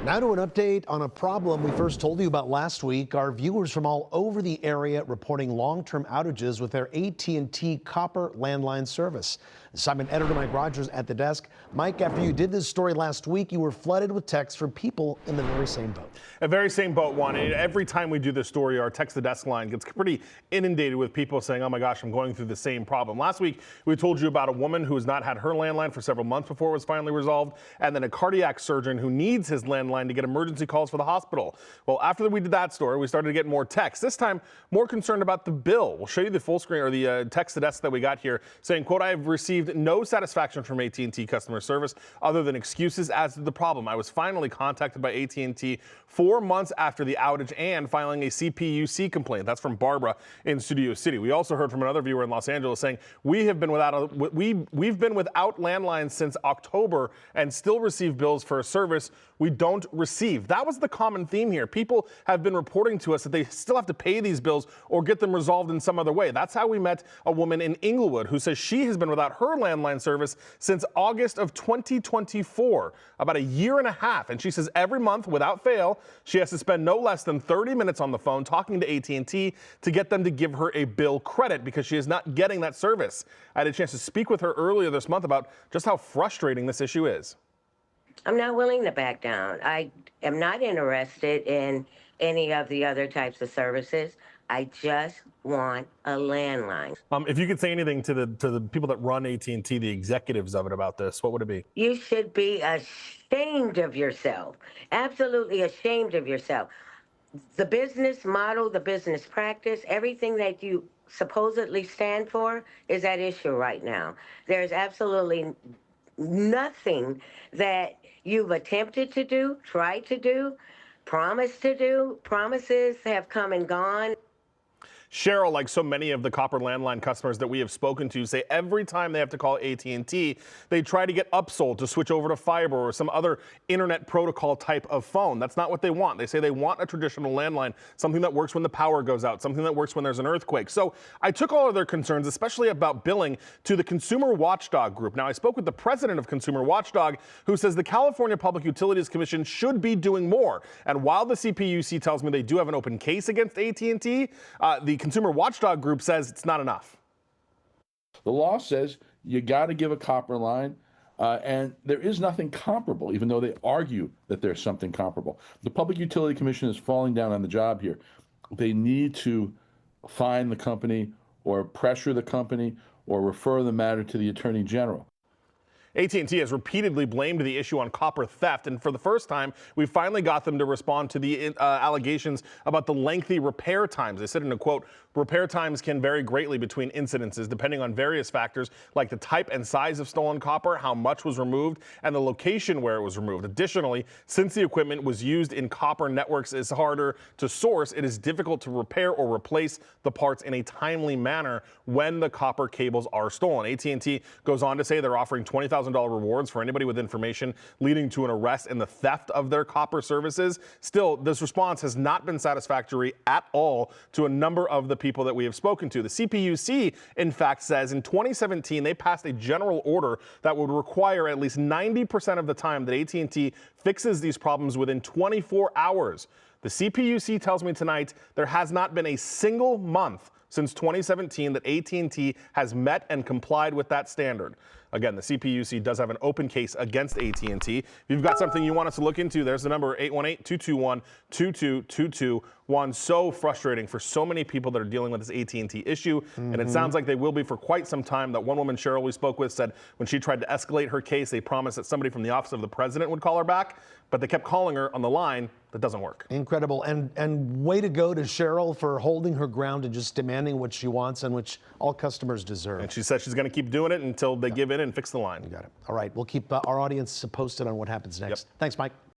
Now to an update on a problem we first told you about last week. Our viewers from all over the area reporting long-term outages with their AT&T copper landline service. Assignment editor Mike Rogers at the desk. Mike, after you did this story last week, you were flooded with texts from people in the very same boat. A very same boat, Juan. Every time we do this story, our text the desk line gets pretty inundated with people saying, oh my gosh, I'm going through the same problem. Last week, we told you about a woman who has not had her landline for several months before it was finally resolved, and then a cardiac surgeon who needs his landline to get emergency calls for the hospital. Well, after we did that story, we started to get more texts. This time, more concerned about the bill. We'll show you the full screen or the text to desk that we got here saying, quote, I have received no satisfaction from AT&T customer service other than excuses as to the problem. I was finally contacted by AT&T 4 months after the outage and filing a CPUC complaint. That's from Barbara in Studio City. We also heard from another viewer in Los Angeles saying, we've been without landlines since October and still receive bills for a service we don't receive. That was the common theme here. People have been reporting to us that they still have to pay these bills or get them resolved in some other way. That's how we met a woman in Inglewood who says she has been without her landline service since August of 2024, about a year and a half. And she says every month, without fail, she has to spend no less than 30 minutes on the phone talking to AT&T to get them to give her a bill credit because she is not getting that service. I had a chance to speak with her earlier this month about just how frustrating this issue is. I'm not willing to back down. I am not interested in any of the other types of services. I just want a landline. If you could say anything to the people that run AT&T, the executives of it about this, what would it be? You should be ashamed of yourself. Absolutely ashamed of yourself. The business model, the business practice, everything that you supposedly stand for is at issue right now. There's absolutely nothing that you've attempted to do, tried to do, promised to do. Promises have come and gone. Cheryl, like so many of the copper landline customers that we have spoken to, say every time they have to call AT&T, they try to get upsold to switch over to fiber or some other internet protocol type of phone. That's not what they want. They say they want a traditional landline, something that works when the power goes out, something that works when there's an earthquake. So I took all of their concerns, especially about billing, to the Consumer Watchdog Group. Now, I spoke with the president of Consumer Watchdog, who says the California Public Utilities Commission should be doing more. And while the CPUC tells me they do have an open case against AT&T, the Consumer Watchdog Group says it's not enough. The law says you got to give a copper line, and there is nothing comparable, even though they argue that there's something comparable. The Public Utility Commission is falling down on the job here. They need to fine the company or pressure the company or refer the matter to the Attorney General. AT&T has repeatedly blamed the issue on copper theft, and for the first time, we finally got them to respond to the allegations about the lengthy repair times. They said in a quote, repair times can vary greatly between incidences depending on various factors like the type and size of stolen copper, how much was removed, and the location where it was removed. Additionally, since the equipment was used in copper networks is harder to source, it is difficult to repair or replace the parts in a timely manner when the copper cables are stolen. AT&T goes on to say they're offering $20,000 rewards for anybody with information leading to an arrest in the theft of their copper services. Still, this response has not been satisfactory at all to a number of the people that we have spoken to. The CPUC, in fact, says in 2017 they passed a general order that would require at least 90% of the time that AT&T fixes these problems within 24 hours. The CPUC tells me tonight there has not been a single month since 2017 that AT&T has met and complied with that standard. Again, the CPUC does have an open case against AT&T. If you've got something you want us to look into, there's the number 818-221-2222. Juan, so frustrating for so many people that are dealing with this AT&T issue, and it sounds like they will be for quite some time. That one woman, Cheryl, we spoke with, said when she tried to escalate her case, they promised that somebody from the office of the president would call her back, but they kept calling her on the line. That doesn't work. Incredible. And way to go to Cheryl for holding her ground and just demanding what she wants and which all customers deserve. And she says she's going to keep doing it until they give in and fix the line. You got it. All right. We'll keep our audience posted on what happens next. Yep. Thanks, Mike.